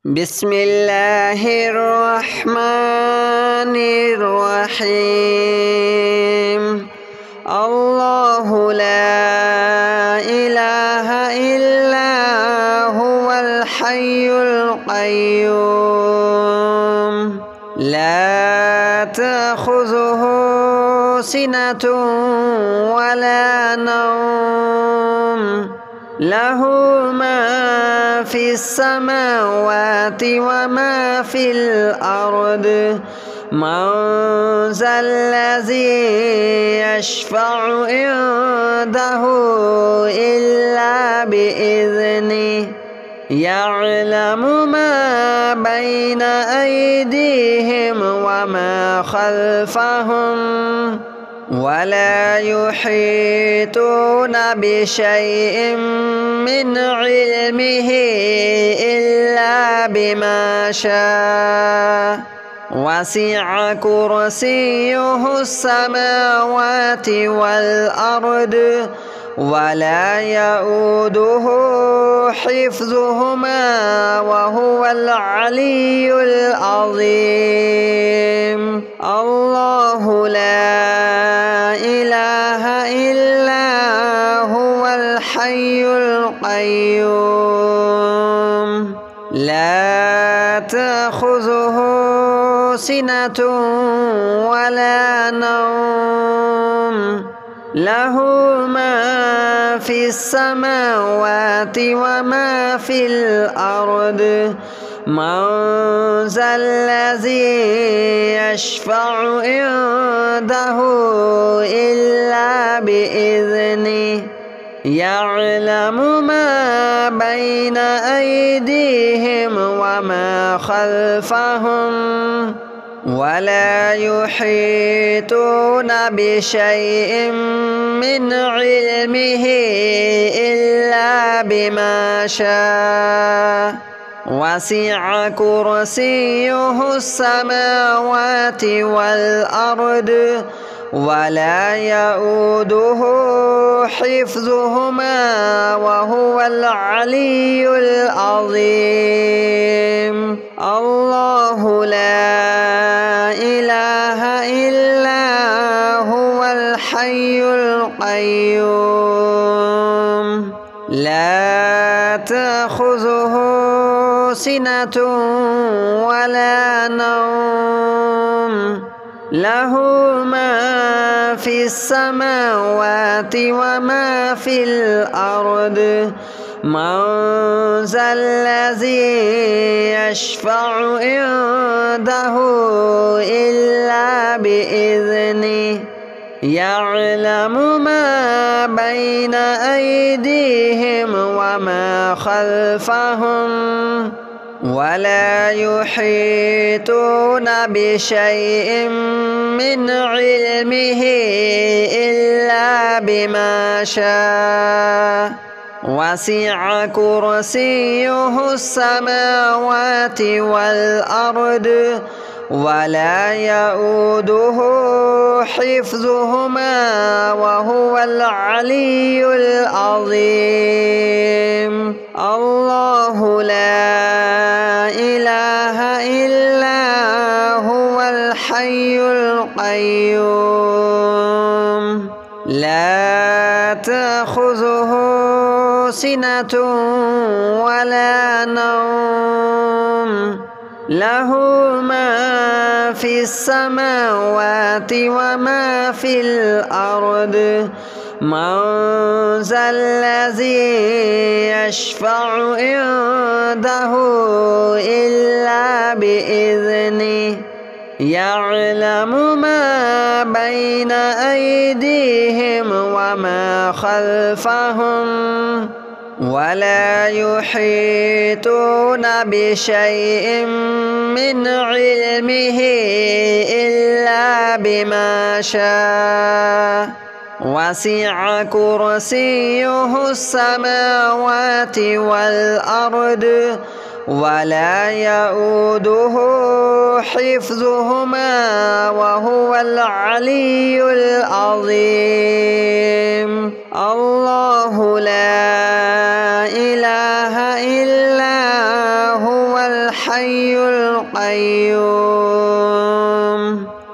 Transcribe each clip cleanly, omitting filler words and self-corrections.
بسم الله الرحمن الرحيم. الله لا إله إلا هو الحي القيوم لا تأخذه سنة ولا نوم له ما في السماوات وما في الأرض من ذا الذي يشفع عنده إلا بإذنه يعلم ما بين أيديهم وما خلفهم ولا يحيطون بشيء من علمه إلا بما شاء وسع كرسيه السماوات والأرض ولا يؤوده حفظهما وهو العلي العظيم. الله لا إله إلا هو الحي القيوم لا تأخذه سنة ولا نوم له ما في السماوات وما في الأرض من ذا الذي يشفع عنده إلا بإذنه يعلم ما بين أيديهم وما خلفهم ولا يحيطون بشيء من علمه إلا بما شاء وسع كرسيه السماوات والأرض ولا يؤوده حفظهما وهو العلي العظيم. الله لا إله إلا هو الحي القيوم لا تأخذه سنة ولا نوم له ما في السماوات وما في الأرض من ذا الذي يشفع عنده إلا بإذنه يعلم ما بين أيديهم وما خلفهم ولا يحيطون بشيء من علمه إلا بما شاء وسع كرسيه السماوات والأرض ولا يؤوده حفظهما وهو العلي العظيم. الله لا إله إلا هو الحي القيوم لا تأخذه سنة ولا نوم له ما في السماوات وما في الأرض من ذا الذي يشفع عنده إلا بإذنه يعلم ما بين أيديهم وما خلفهم ولا يحيطون بشيء من علمه إلا بما شاء وسع كرسيه السماوات والأرض ولا يؤوده حفظهما وهو العلي العظيم. الله لا إله إلا هو الحي القيوم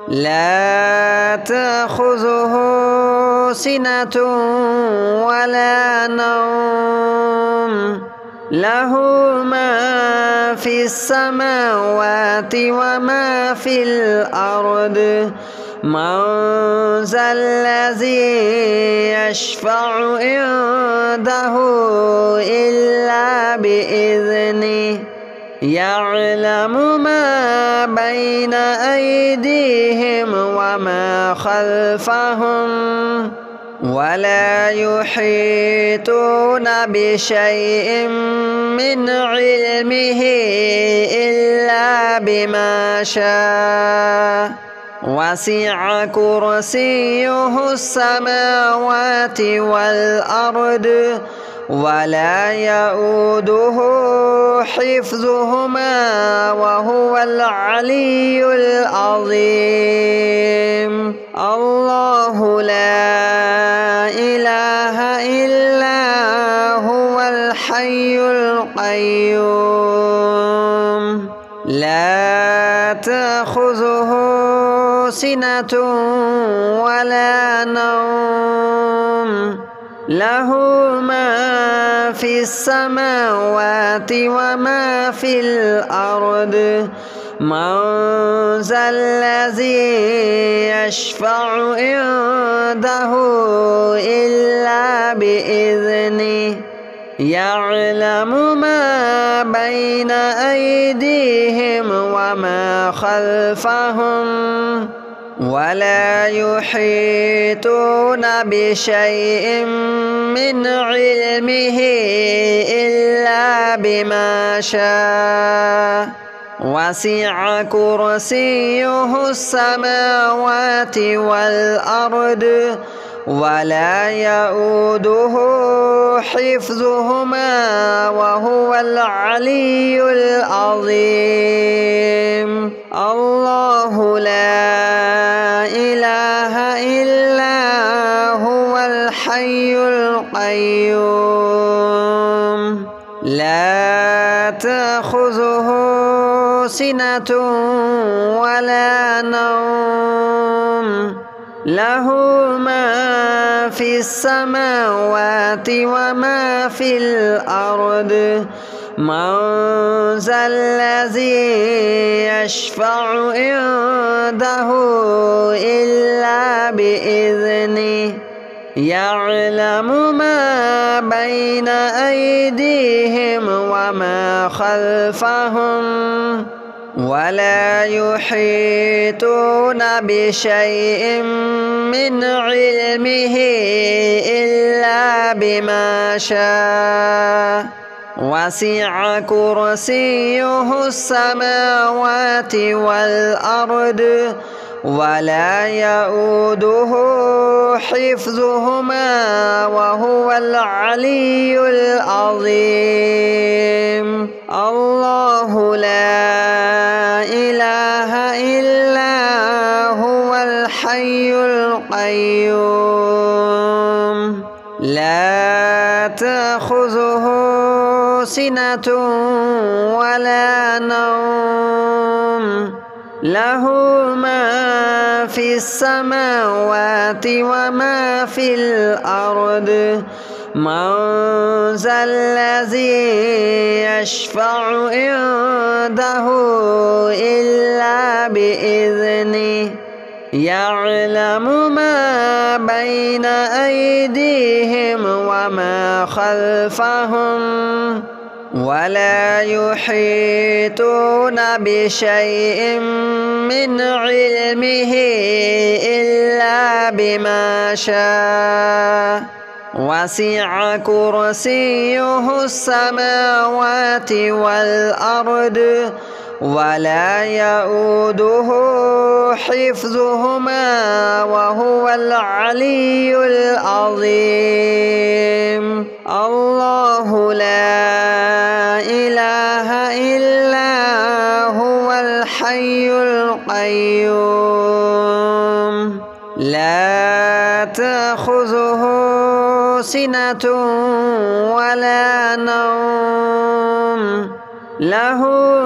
لا تأخذه سنة ولا نوم له ما في السماوات وما في الأرض من ذا الذي يشفع عنده إلا بإذنه يعلم ما بين أيديهم وما خلفهم ولا يحيطون بشيء من علمه إلا بما شاء وسع كرسيه السماوات والأرض ولا يؤوده حفظهما وهو العلي العظيم الله لا إله إلا هو الحي القيوم لا تأخذه سنة ولا نوم له ما في السماوات وما في الأرض من ذا الذي يشفع عنده إلا بإذنه يعلم ما بين أيديهم وما خلفهم ولا يحيطون بشيء من علمه إلا بما شاء وسع كرسيه السماوات والأرض ولا يؤوده حفظهما وهو العلي العظيم الله لا إله إلا هو الحي القيوم لا تأخذه سنة ولا نوم له ما في السماوات وما في الأرض من ذا الذي يشفع عنده إلا بإذنه يعلم ما بين أيديهم وما خلفهم ولا يحيطون بشيء من علمه إلا بما شاء وسع كرسيه السماوات والأرض ولا يؤوده حفظهما وهو العلي العظيم الله لا إله إلا هو الحي القيوم لا تأخذه سنة ولا نوم له ما في السماوات وما في الأرض من ذا الذي يشفع عنده إلا بإذنه يعلم ما بين أيديهم وما خلفهم ولا يحيطون بشيء من علمه إلا بما شاء وسع كرسيه السماوات والأرض ولا يؤوده حفظهما وهو العلي العظيم الله لا إله إلا هو الحي القيوم لا تأخذه سنة ولا نوم له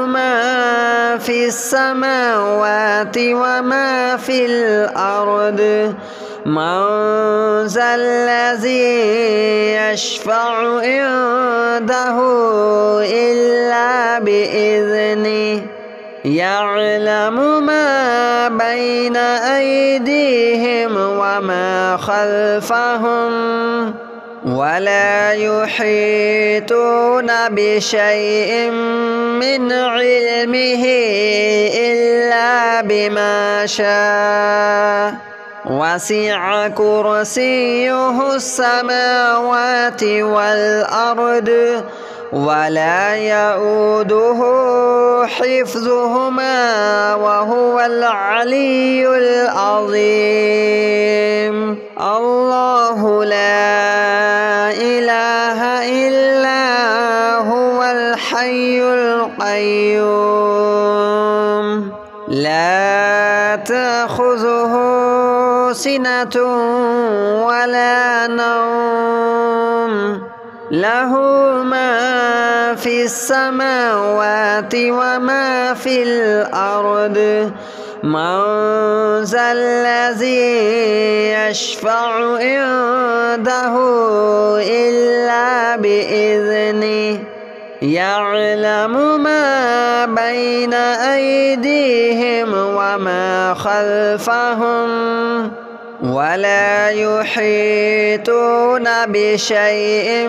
ما في السماوات وما في الأرض من ذا الذي يشفع عنده إلا بإذنه يعلم ما بين أيديهم وما خلفهم ولا يحيطون بشيء من علمه إلا بما شاء وسع كرسيه السماوات والأرض ولا يؤوده حفظهما وهو العلي العظيم الله لا إله إلا هو الحي القيوم لا تأخذه سنة ولا نوم له ما في السماوات وما في الأرض من ذا الذي يشفع عنده إلا بإذنه يعلم ما بين أيديهم وما خلفهم ولا يحيطون بشيء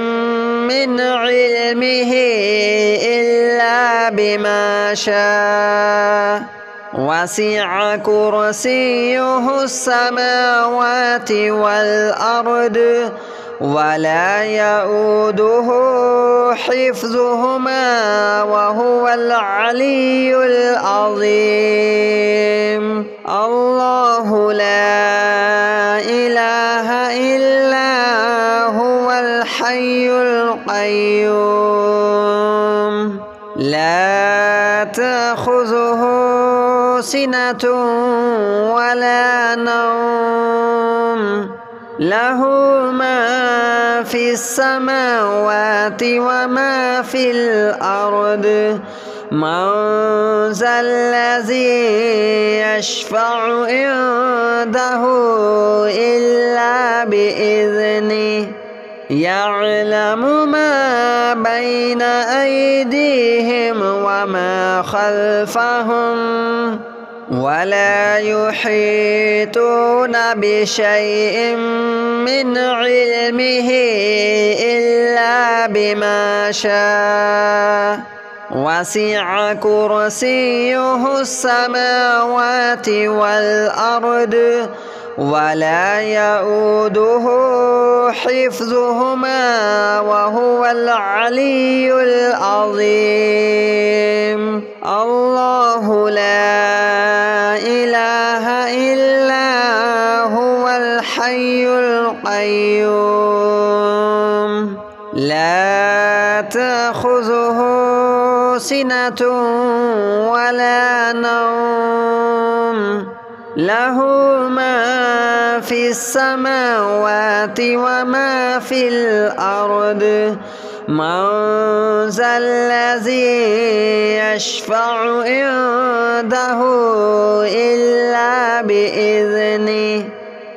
من علمه إلا بما شاء وسع كرسيه السماوات والأرض ولا يؤوده حفظهما وهو العلي العظيم الله لا إله إلا هو الحي القيوم لا تأخذه سنة ولا نوم له ما في السماوات وما في الأرض من ذا الذي يشفع عنده إلا بإذنه يعلم ما بين أيديهم وما خلفهم ولا يحيطون بشيء من علمه إلا بما شاء وسع كرسيه السماوات والأرض ولا يؤوده حفظهما وهو العلي العظيم الله لا إله إلا هو الحي القيوم لا تأخذه سنة ولا نوم له ما في السماوات وما في الأرض من ذا الذي يشفع عنده إلا بإذنه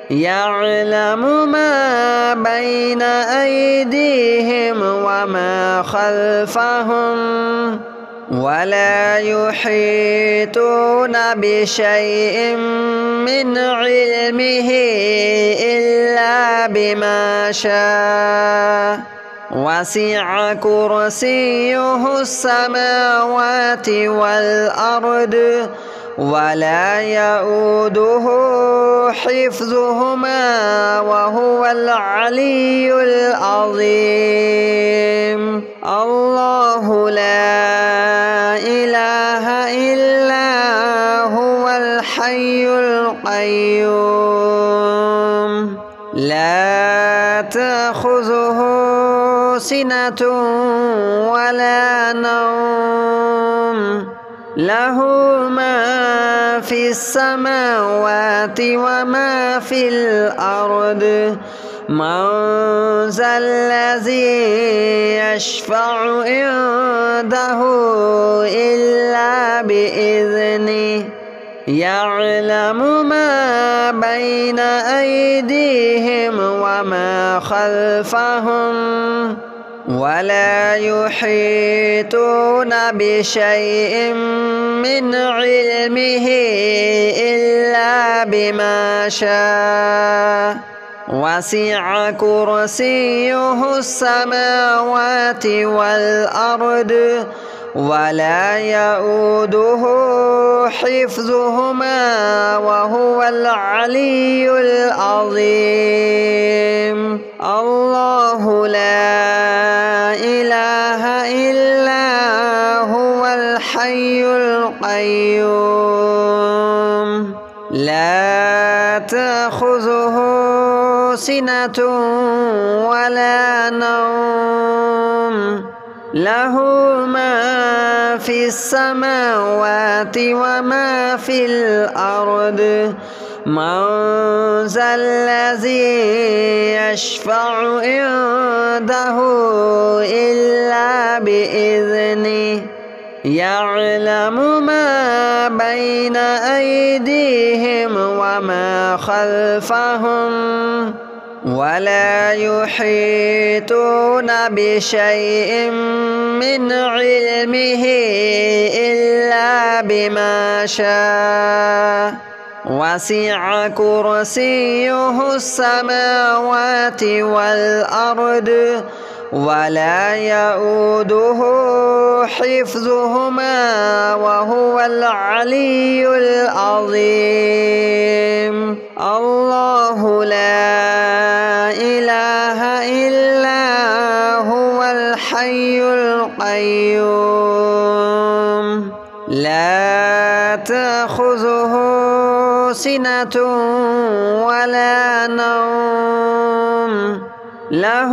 يعلم ما بين أيديهم وما خلفهم ولا يحيطون بشيء من علمه إلا بما شاء وسع كرسيه السماوات والأرض ولا يؤوده حفظهما وهو العلي العظيم الله لا إله إلا هو الحي القيوم لا تأخذه سنة ولا نوم له ما في السماوات وما في الأرض من ذا الذي يشفع عنده إلا بإذنه يعلم ما بين أيديهم وما خلفهم ولا يحيطون بشيء من علمه إلا بما شاء وسع كرسيه السماوات والأرض ولا يؤوده حفظهما وهو العلي العظيم. الله لا إله إلا هو الحي القيوم لا تأخذه سنة ولا نوم له ما في السماوات وما في الأرض من ذا الذي يشفع عنده إلا بإذنه يعلم ما بين أيديهم وما خلفهم ولا يحيطون بشيء من علمه إلا بما شاء وسع كرسيه السماوات والأرض ولا يؤوده حفظهما وهو العلي العظيم. الله لا إله إلا هو الحي القيوم لا تأخذه سنة ولا نوم له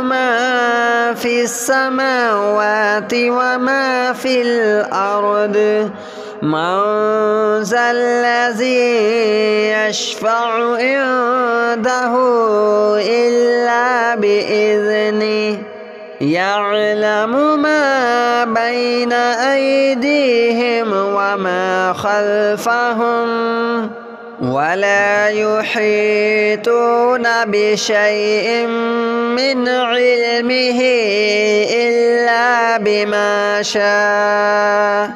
ما في السماوات وما في الأرض من ذا الذي يشفع عنده إلا بإذنه يعلم ما بين أيديهم وما خلفهم ولا يحيطون بشيء من علمه إلا بما شاء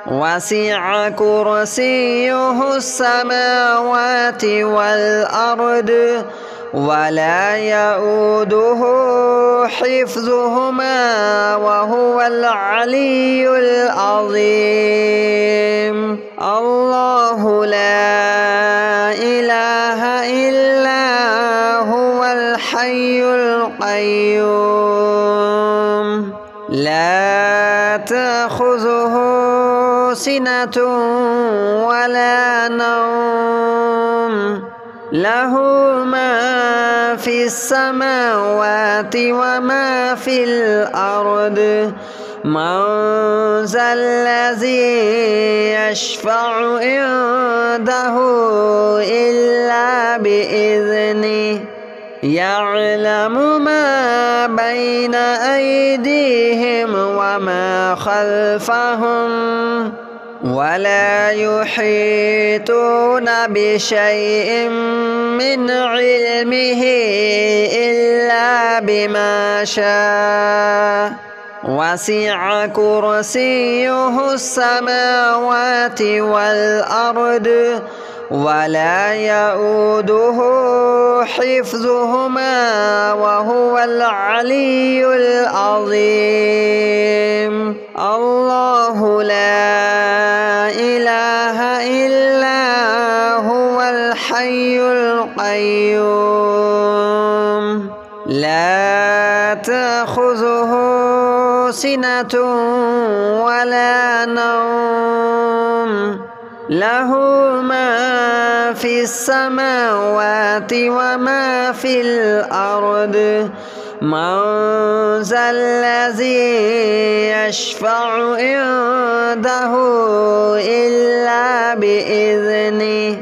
وسع كرسيه السماوات والأرض ولا يؤوده حفظهما وهو العلي العظيم. الله لا إله إلا هو الحي القيوم لا تأخذه سنة ولا نوم له ما في السماوات وما في الأرض من ذا الذي يشفع عنده إلا بإذنه يعلم ما بين أيديهم وما خلفهم ولا يحيطون بشيء من علمه إلا بما شاء وسع كرسيه السماوات والأرض ولا يؤوده حفظهما وهو العلي العظيم. الله لا إله إلا هو الحي القيوم لا تأخذه سنة ولا نوم له ما في السماوات وما في الأرض من ذا الذي يشفع عنده إلا بإذنه